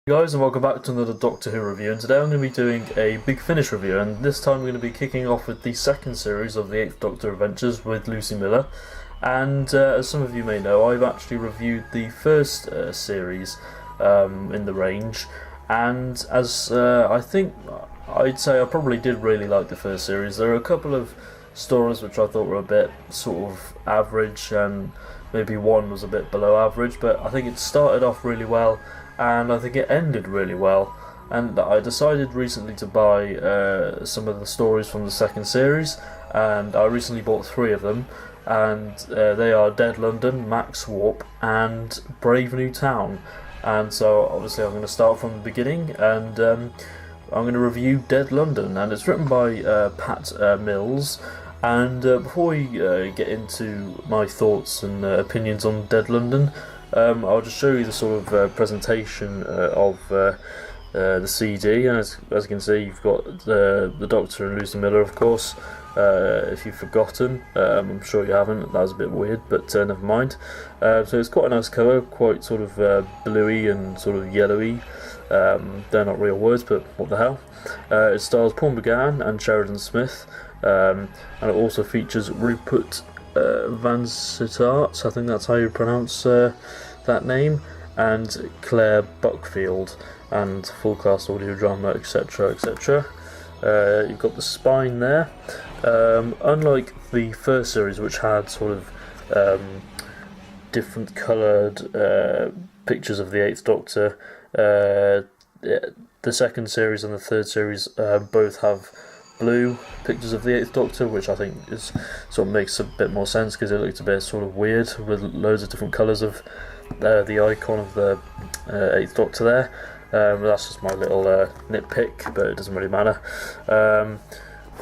Guys, and welcome back to another Doctor Who review, and today I'm going to be doing a Big Finish review, and this time I'm going to be kicking off with the second series of the 8th Doctor Adventures with Lucy Miller. And as some of you may know, I've actually reviewed the first series in the range, and as I'd say I probably did really like the first series. There are a couple of stories which I thought were a bit sort of average, and maybe one was a bit below average, but I think it started off really well, and I think it ended really well. And I decided recently to buy some of the stories from the second series, and I recently bought 3 of them, and they are Dead London, Max Warp, and Brave New Town. And so obviously I'm going to start from the beginning, and I'm going to review Dead London, and it's written by Pat Mills. And before we get into my thoughts and opinions on Dead London, I'll just show you the sort of presentation of the CD, and as you can see, you've got the Doctor and Lucy Miller, of course. If you've forgotten, I'm sure you haven't. That was a bit weird, but never mind. So it's quite a nice cover, quite sort of bluey and sort of yellowy. They're not real words, but what the hell. It stars Paul McGann and Sheridan Smith, and it also features Rupert Van Sittart, I think that's how you pronounce that name, and Claire Buckfield, and full cast audio drama, etc, etc. You've got the spine there. Unlike the first series, which had sort of different coloured pictures of the 8th Doctor, the second series and the third series both have blue pictures of the 8th Doctor, which I think is sort of makes a bit more sense, because it looked a bit sort of weird with loads of different colours of the icon of the 8th Doctor there. That's just my little nitpick, but it doesn't really matter.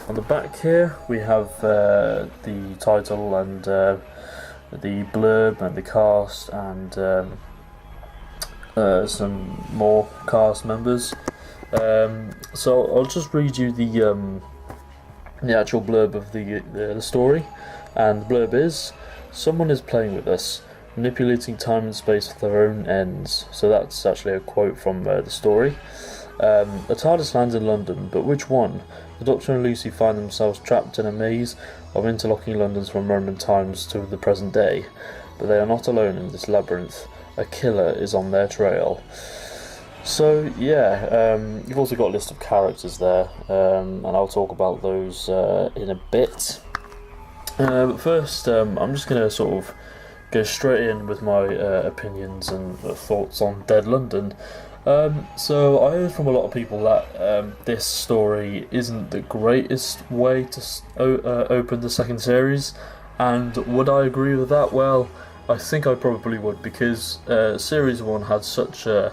On the back here we have the title and the blurb and the cast, and some more cast members. So I'll just read you the actual blurb of the story, and the blurb is: someone is playing with us, manipulating time and space for their own ends. So that's actually a quote from the story. A TARDIS lands in London, but which one? The Doctor and Lucy find themselves trapped in a maze of interlocking Londons from Roman times to the present day. But they are not alone in this labyrinth. A killer is on their trail. So yeah, you've also got a list of characters there, and I'll talk about those in a bit. But first, I'm just going to sort of go straight in with my opinions and thoughts on Dead London. So I heard from a lot of people that this story isn't the greatest way to open the second series, and would I agree with that? Well, I think I probably would, because Series 1 had such a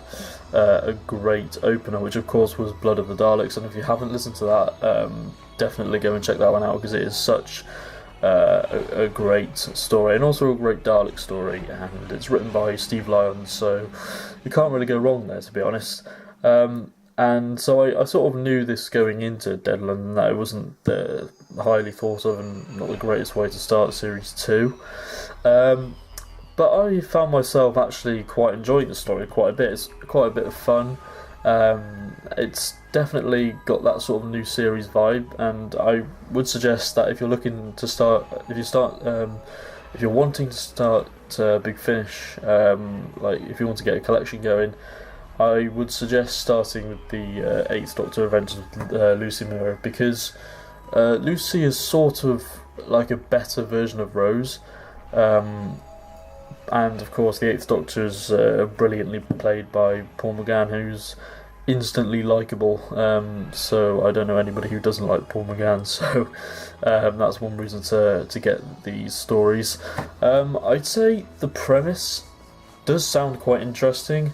great opener, which of course was Blood of the Daleks, and if you haven't listened to that, definitely go and check that one out, because it is such a great story, and also a great Dalek story, and it's written by Steve Lyons, so you can't really go wrong there, to be honest. And so I sort of knew this going into Dead London, that it wasn't highly thought of and not the greatest way to start Series 2. But I found myself actually quite enjoying the story quite a bit. It's quite a bit of fun. It's definitely got that sort of new series vibe, and I would suggest that if you're looking to start, if you're wanting to start Big Finish, like if you want to get a collection going, I would suggest starting with the 8th Doctor Adventures with Lucy Miller, because Lucy is sort of like a better version of Rose. And of course the 8th Doctor is brilliantly played by Paul McGann, who's instantly likeable, so I don't know anybody who doesn't like Paul McGann, so that's one reason to get these stories. I'd say the premise does sound quite interesting,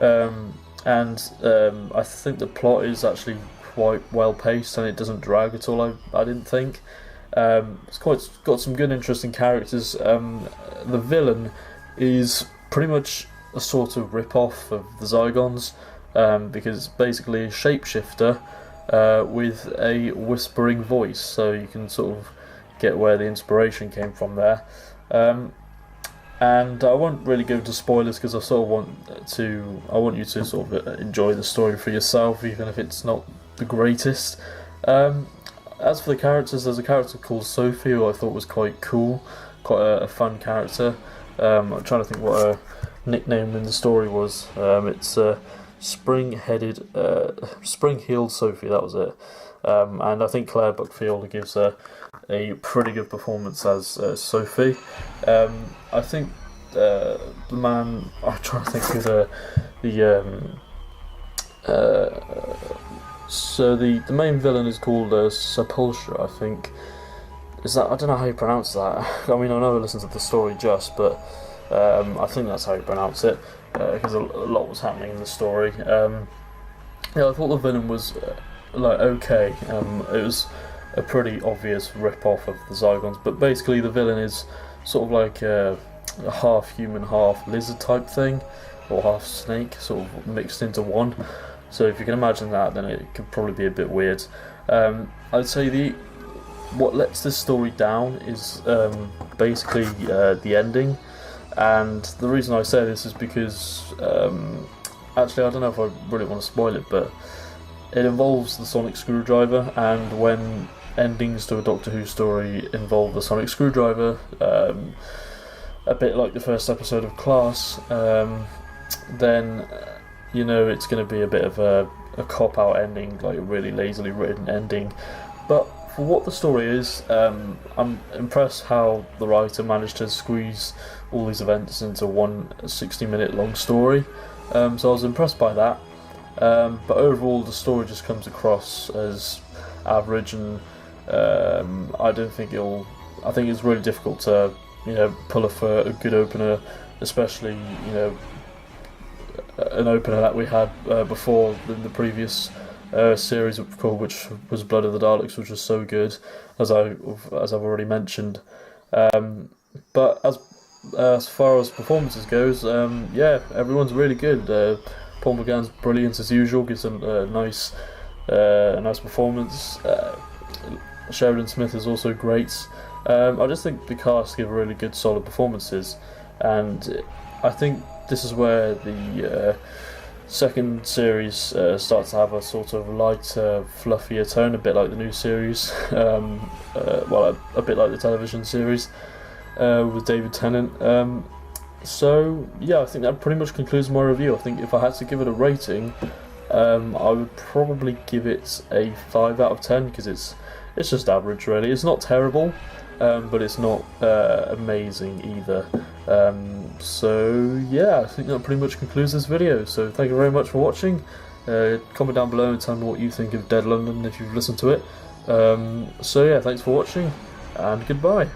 and I think the plot is actually quite well paced, and it doesn't drag at all, I didn't think. It's got some good, interesting characters. The villain is pretty much a sort of rip-off of the Zygons, because basically a shapeshifter with a whispering voice, so you can sort of get where the inspiration came from there. And I won't really go into spoilers because I want you to sort of enjoy the story for yourself, even if it's not the greatest. As for the characters, there's a character called Sophie who I thought was quite cool, quite a fun character. I'm trying to think what her nickname in the story was. It's spring-heeled Sophie. That was it. And I think Claire Buckfield gives a pretty good performance as Sophie. I think the man, I'm trying to think who the main villain is called Sepulchre, I think. Is that, I don't know how you pronounce that. I mean, I never listened to the story but I think that's how you pronounce it, because a lot was happening in the story. I thought the villain was okay. It was a pretty obvious rip-off of the Zygons, but basically the villain is sort of like a half human, half lizard type thing, or half snake, sort of mixed into one. So if you can imagine that, then it could probably be a bit weird. I'd say what lets this story down is basically the ending, and the reason I say this is because actually I don't know if I really want to spoil it, but it involves the sonic screwdriver, and when endings to a Doctor Who story involve the sonic screwdriver, a bit like the first episode of Class, then it's going to be a bit of a cop-out ending, like a really lazily written ending. But for what the story is, I'm impressed how the writer managed to squeeze all these events into one 60-minute long story. So I was impressed by that. But overall, the story just comes across as average, and I think it's really difficult to pull off a good opener, especially an opener that we had before in the previous series, which was Blood of the Daleks, which was so good, as I've already mentioned. But as far as performances goes, everyone's really good. Paul McGann's brilliant as usual, gives a nice performance. Sheridan Smith is also great. I just think the cast give really good, solid performances, and I think this is where the second series starts to have a sort of lighter, fluffier tone, a bit like the new series, a bit like the television series with David Tennant. So yeah, I think that pretty much concludes my review. I think if I had to give it a rating, I would probably give it a 5 out of 10, because it's just average, really. It's not terrible, but it's not amazing either. So yeah, I think that pretty much concludes this video. So thank you very much for watching. Comment down below and tell me what you think of Dead London if you've listened to it. So yeah, thanks for watching, and goodbye.